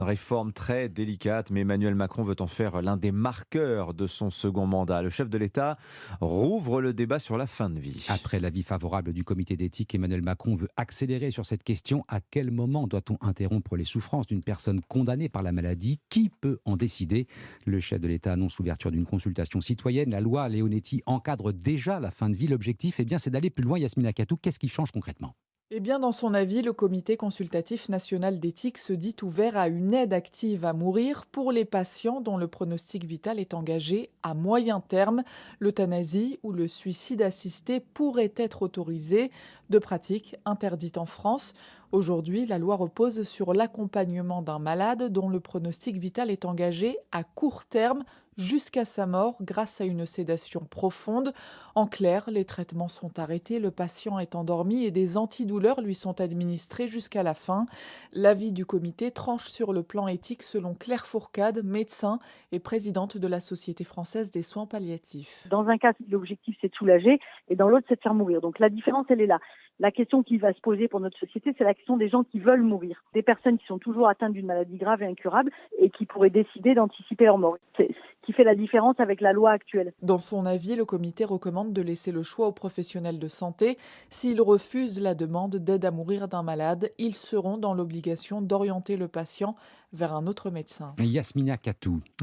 Réforme très délicate, mais Emmanuel Macron veut en faire l'un des marqueurs de son second mandat. Le chef de l'État rouvre le débat sur la fin de vie. Après l'avis favorable du comité d'éthique, Emmanuel Macron veut accélérer sur cette question. À quel moment doit-on interrompre les souffrances d'une personne condamnée par la maladie? Qui peut en décider? Le chef de l'État annonce l'ouverture d'une consultation citoyenne. La loi Leonetti encadre déjà la fin de vie. L'objectif, c'est d'aller plus loin. Yasmina Katou, qu'est-ce qui change concrètement? Eh bien, dans son avis, le Comité consultatif national d'éthique se dit ouvert à une aide active à mourir pour les patients dont le pronostic vital est engagé à moyen terme. L'euthanasie ou le suicide assisté pourraient être autorisés, de pratique interdite en France. Aujourd'hui, la loi repose sur l'accompagnement d'un malade dont le pronostic vital est engagé à court terme jusqu'à sa mort grâce à une sédation profonde. En clair, les traitements sont arrêtés, le patient est endormi et des antidouleurs lui sont administrés jusqu'à la fin. L'avis du comité tranche sur le plan éthique selon Claire Fourcade, médecin et présidente de la Société française des soins palliatifs. Dans un cas, l'objectif, c'est de soulager, et dans l'autre, c'est de faire mourir. Donc la différence, elle est là. La question qui va se poser pour notre société, c'est la question des gens qui veulent mourir. Des personnes qui sont toujours atteintes d'une maladie grave et incurable et qui pourraient décider d'anticiper leur mort. C'est ce qui fait la différence avec la loi actuelle. Dans son avis, le comité recommande de laisser le choix aux professionnels de santé. S'ils refusent la demande d'aide à mourir d'un malade, ils seront dans l'obligation d'orienter le patient vers un autre médecin. Yasmina Katou.